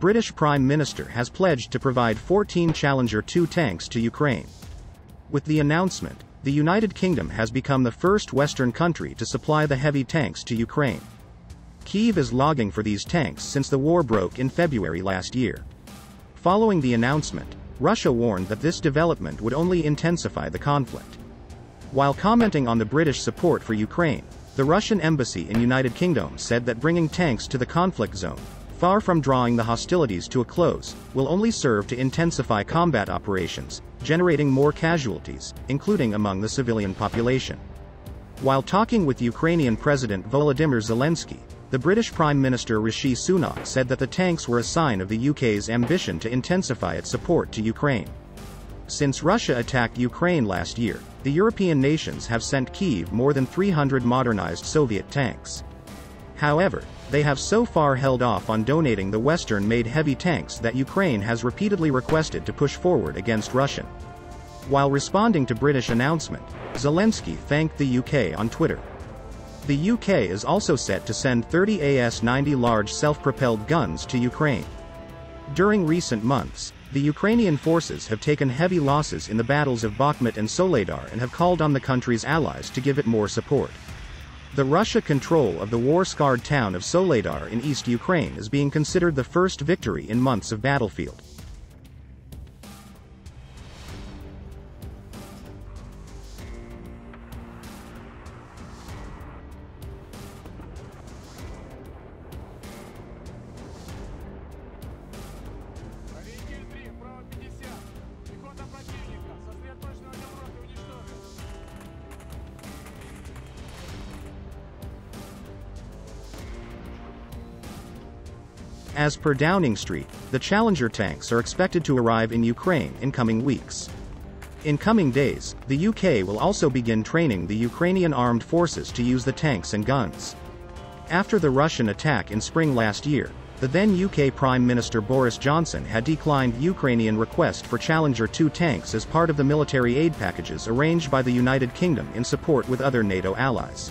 British Prime Minister has pledged to provide 14 Challenger 2 tanks to Ukraine. With the announcement, the United Kingdom has become the first Western country to supply the heavy tanks to Ukraine. Kyiv is logging for these tanks since the war broke in February last year. Following the announcement, Russia warned that this development would only intensify the conflict. While commenting on the British support for Ukraine, the Russian embassy in United Kingdom said that bringing tanks to the conflict zone, far from drawing the hostilities to a close, will only serve to intensify combat operations, generating more casualties, including among the civilian population. While talking with Ukrainian President Volodymyr Zelensky, the British Prime Minister Rishi Sunak said that the tanks were a sign of the UK's ambition to intensify its support to Ukraine. Since Russia attacked Ukraine last year, the European nations have sent Kyiv more than 300 modernized Soviet tanks. However, they have so far held off on donating the Western-made heavy tanks that Ukraine has repeatedly requested to push forward against Russia. While responding to British announcement, Zelensky thanked the UK on Twitter. The UK is also set to send 30 AS-90 large self-propelled guns to Ukraine. During recent months, the Ukrainian forces have taken heavy losses in the battles of Bakhmut and Soledar and have called on the country's allies to give it more support. The Russia control of the war-scarred town of Soledar in East Ukraine is being considered the first victory in months of battlefield. As per Downing Street, the Challenger tanks are expected to arrive in Ukraine in coming weeks. In coming days, the UK will also begin training the Ukrainian armed forces to use the tanks and guns. After the Russian attack in spring last year, the then UK Prime Minister Boris Johnson had declined Ukrainian request for Challenger 2 tanks as part of the military aid packages arranged by the United Kingdom in support with other NATO allies.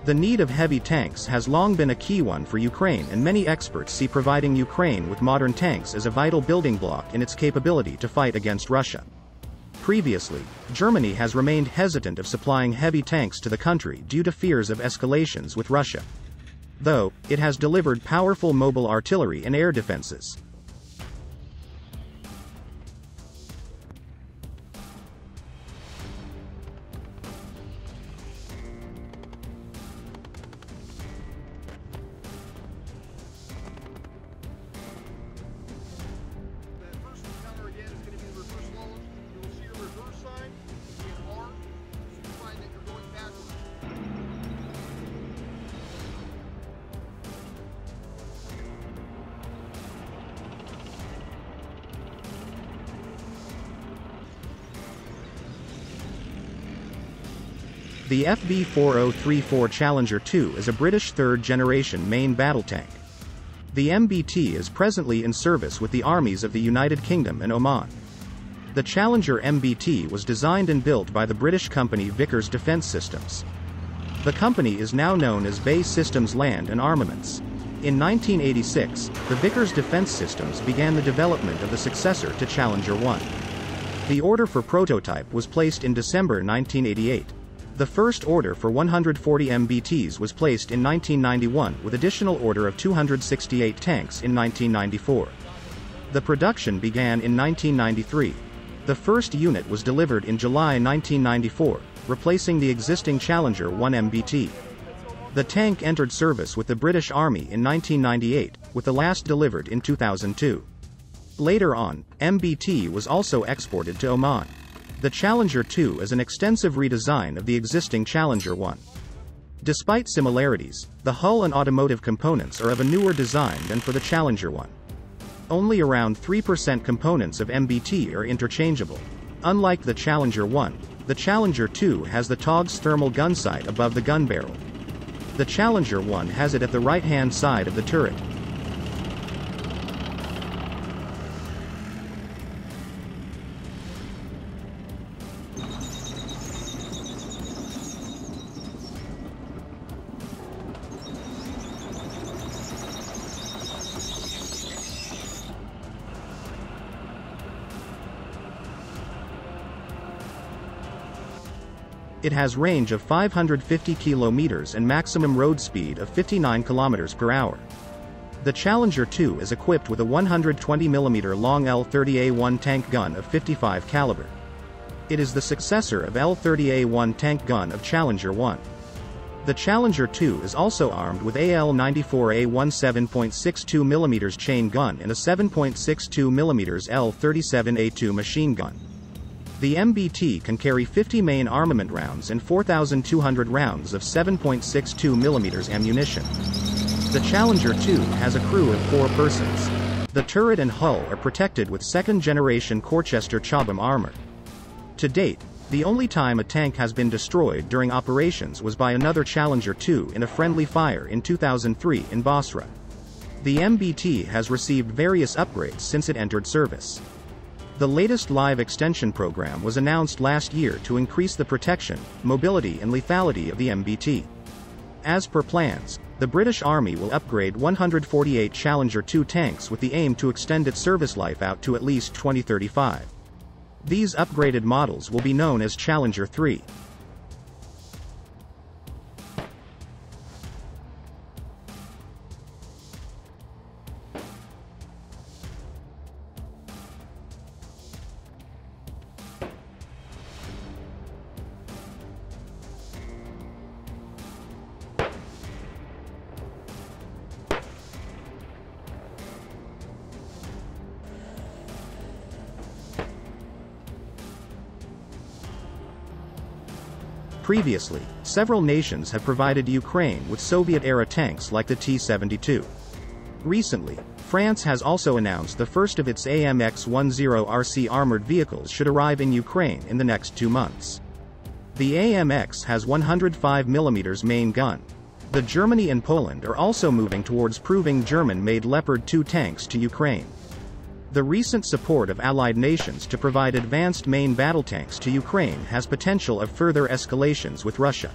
The need of heavy tanks has long been a key one for Ukraine, and many experts see providing Ukraine with modern tanks as a vital building block in its capability to fight against Russia. Previously, Germany has remained hesitant of supplying heavy tanks to the country due to fears of escalations with Russia. Though, it has delivered powerful mobile artillery and air defenses. The FV4034 Challenger 2 is a British third-generation main battle tank. The MBT is presently in service with the armies of the United Kingdom and Oman. The Challenger MBT was designed and built by the British company Vickers Defense Systems. The company is now known as BAE Systems Land and Armaments. In 1986, the Vickers Defense Systems began the development of the successor to Challenger 1. The order for prototype was placed in December 1988. The first order for 140 MBTs was placed in 1991 with additional order of 268 tanks in 1994. The production began in 1993. The first unit was delivered in July 1994, replacing the existing Challenger 1 MBT. The tank entered service with the British Army in 1998, with the last delivered in 2002. Later on, MBT was also exported to Oman. The Challenger 2 is an extensive redesign of the existing Challenger 1. Despite similarities, the hull and automotive components are of a newer design than for the Challenger 1. Only around 3% components of MBT are interchangeable. Unlike the Challenger 1, the Challenger 2 has the TOGS thermal gun sight above the gun barrel. The Challenger 1 has it at the right-hand side of the turret. It has range of 550 kilometers and maximum road speed of 59 kilometers per hour. The Challenger 2 is equipped with a 120mm long L30A1 tank gun of 55 caliber. It is the successor of L30A1 tank gun of Challenger 1. The Challenger 2 is also armed with AL-94A1 7.62mm chain gun and a 7.62mm L37A2 machine gun. The MBT can carry 50 main armament rounds and 4,200 rounds of 7.62mm ammunition. The Challenger 2 has a crew of 4 persons. The turret and hull are protected with second-generation Corchester Chobham armor. To date, the only time a tank has been destroyed during operations was by another Challenger 2 in a friendly fire in 2003 in Basra. The MBT has received various upgrades since it entered service. The latest live extension program was announced last year to increase the protection, mobility and lethality of the MBT. As per plans, the British Army will upgrade 148 Challenger 2 tanks with the aim to extend its service life out to at least 2035. These upgraded models will be known as Challenger 3. Previously, several nations have provided Ukraine with Soviet-era tanks like the T-72. Recently, France has also announced the first of its AMX-10RC armored vehicles should arrive in Ukraine in the next 2 months. The AMX has 105mm main gun. The Germany and Poland are also moving towards proving German-made Leopard 2 tanks to Ukraine. The recent support of allied nations to provide advanced main battle tanks to Ukraine has potential of further escalations with Russia.